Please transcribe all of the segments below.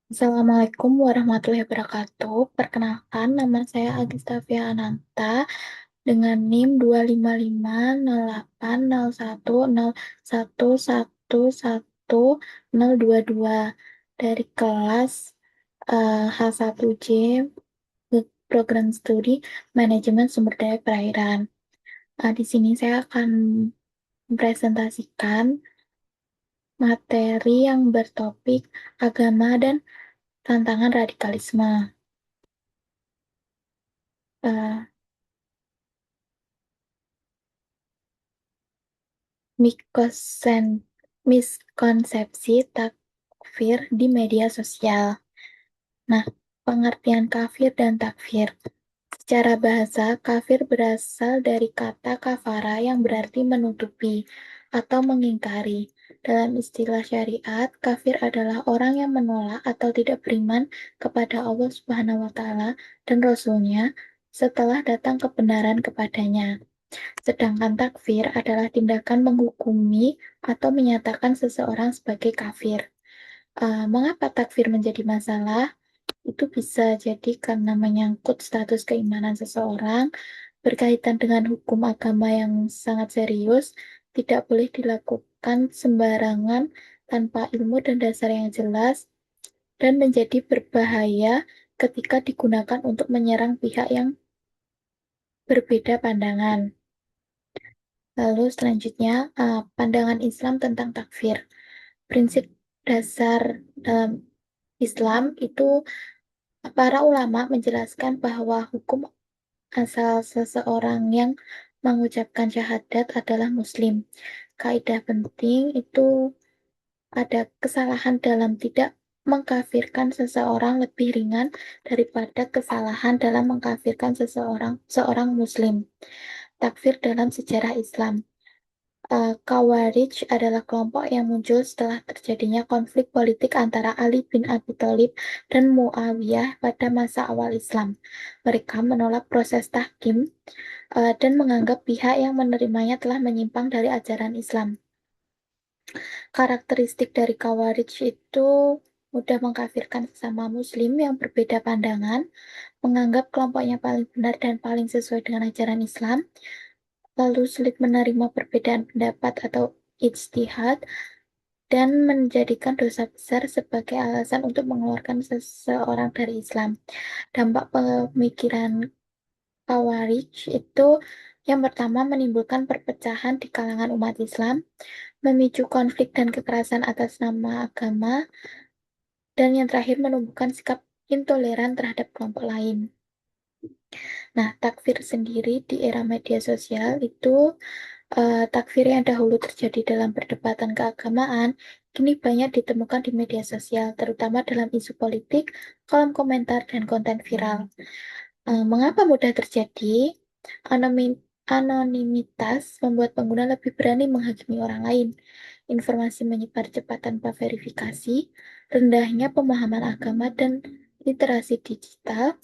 Assalamualaikum warahmatullahi wabarakatuh. Perkenalkan, nama saya Agistafia Ananta dengan NIM 2550801111122 dari kelas H1J Program Studi Manajemen Sumber Daya Perairan. Di sini saya akan mempresentasikan materi yang bertopik agama dan tantangan radikalisme. Eh, Mikosen- Miskonsepsi takfir di media sosial. Nah, pengertian kafir dan takfir. Secara bahasa, kafir berasal dari kata kafara yang berarti menutupi atau mengingkari. Dalam istilah syariat, kafir adalah orang yang menolak atau tidak beriman kepada Allah Subhanahu wa Ta'ala dan Rasul-Nya setelah datang kebenaran kepadanya. Sedangkan takfir adalah tindakan menghukumi atau menyatakan seseorang sebagai kafir. Mengapa takfir menjadi masalah? Itu bisa jadi karena menyangkut status keimanan seseorang, berkaitan dengan hukum agama yang sangat serius, tidak boleh dilakukan sembarangan tanpa ilmu dan dasar yang jelas, dan menjadi berbahaya ketika digunakan untuk menyerang pihak yang berbeda pandangan. Lalu selanjutnya, pandangan Islam tentang takfir. Prinsip dasar dalam Islam itu para ulama menjelaskan bahwa hukum asal seseorang yang mengucapkan syahadat adalah Muslim. Kaidah penting itu ada kesalahan dalam tidak mengkafirkan seseorang lebih ringan daripada kesalahan dalam mengkafirkan seorang Muslim. Takfir dalam sejarah Islam. Khawarij adalah kelompok yang muncul setelah terjadinya konflik politik antara Ali bin Abi Thalib dan Muawiyah pada masa awal Islam. Mereka menolak proses tahkim dan menganggap pihak yang menerimanya telah menyimpang dari ajaran Islam. Karakteristik dari Khawarij itu mudah mengkafirkan sesama Muslim yang berbeda pandangan, menganggap kelompoknya paling benar dan paling sesuai dengan ajaran Islam, lalu sulit menerima perbedaan pendapat atau ijtihad, dan menjadikan dosa besar sebagai alasan untuk mengeluarkan seseorang dari Islam. Dampak pemikiran Khawarij itu yang pertama menimbulkan perpecahan di kalangan umat Islam, memicu konflik dan kekerasan atas nama agama, dan yang terakhir menumbuhkan sikap intoleran terhadap kelompok lain. Nah, takfir sendiri di era media sosial itu takfir yang dahulu terjadi dalam perdebatan keagamaan, kini banyak ditemukan di media sosial, terutama dalam isu politik, kolom komentar, dan konten viral. Mengapa mudah terjadi? Anonimitas membuat pengguna lebih berani menghakimi orang lain. Informasi menyebar cepat tanpa verifikasi, rendahnya pemahaman agama dan literasi digital,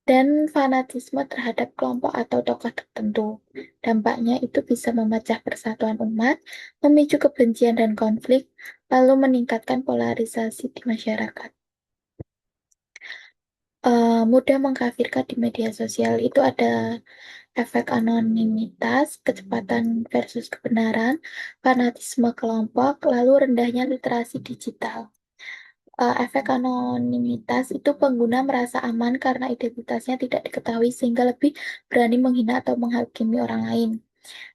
dan fanatisme terhadap kelompok atau tokoh tertentu. Dampaknya itu bisa memecah persatuan umat, memicu kebencian dan konflik, lalu meningkatkan polarisasi di masyarakat. Mudah mengkafirkan di media sosial itu ada efek anonimitas, kecepatan versus kebenaran, fanatisme kelompok, lalu rendahnya literasi digital. Efek anonimitas itu pengguna merasa aman karena identitasnya tidak diketahui sehingga lebih berani menghina atau menghakimi orang lain.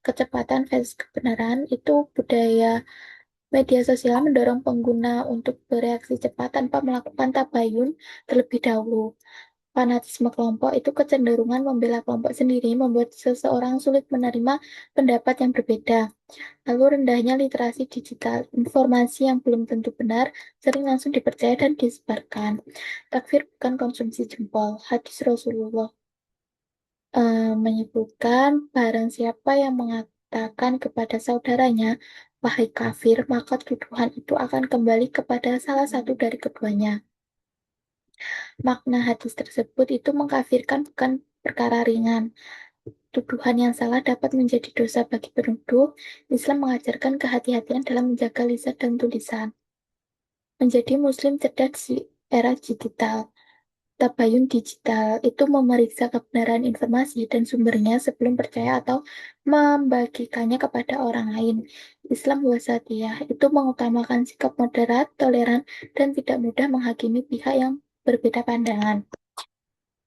Kecepatan versus kebenaran itu budaya media sosial mendorong pengguna untuk bereaksi cepat tanpa melakukan tabayun terlebih dahulu. Fanatisme kelompok itu kecenderungan membela kelompok sendiri membuat seseorang sulit menerima pendapat yang berbeda. Lalu rendahnya literasi digital, informasi yang belum tentu benar sering langsung dipercaya dan disebarkan. Takfir bukan konsumsi jempol. Hadis Rasulullah menyebutkan barang siapa yang mengatakan kepada saudaranya, wahai kafir, maka tuduhan itu akan kembali kepada salah satu dari keduanya. Makna hadis tersebut itu mengkafirkan bukan perkara ringan. Tuduhan yang salah dapat menjadi dosa bagi penuduh. Islam mengajarkan kehati-hatian dalam menjaga lisan dan tulisan. menjadi muslim cerdas di era digital. Tabayun digital itu memeriksa kebenaran informasi dan sumbernya sebelum percaya atau membagikannya kepada orang lain. Islam wasatiyah itu mengutamakan sikap moderat, toleran, dan tidak mudah menghakimi pihak yang berbeda pandangan.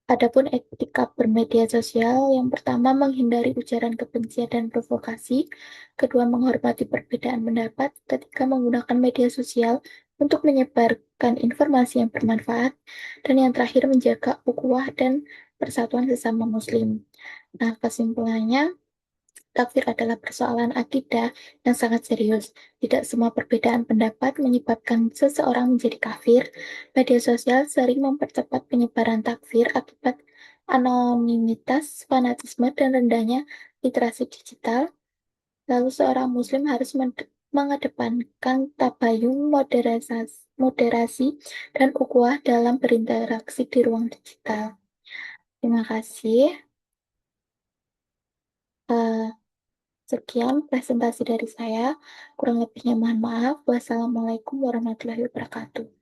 Adapun etika bermedia sosial, yang pertama menghindari ujaran kebencian dan provokasi, kedua menghormati perbedaan pendapat, ketiga menggunakan media sosial untuk menyebarkan informasi yang bermanfaat, dan yang terakhir menjaga ukhuwah dan persatuan sesama muslim. Nah, kesimpulannya, takfir adalah persoalan akidah yang sangat serius. Tidak semua perbedaan pendapat menyebabkan seseorang menjadi kafir. Media sosial sering mempercepat penyebaran takfir akibat anonimitas, fanatisme, dan rendahnya literasi digital. Lalu seorang muslim harus mengedepankan tabayun, moderasi, dan ukhuwah dalam berinteraksi di ruang digital. Terima kasih. Eh, Sekian presentasi dari saya. Kurang lebihnya mohon maaf. Wassalamualaikum warahmatullahi wabarakatuh.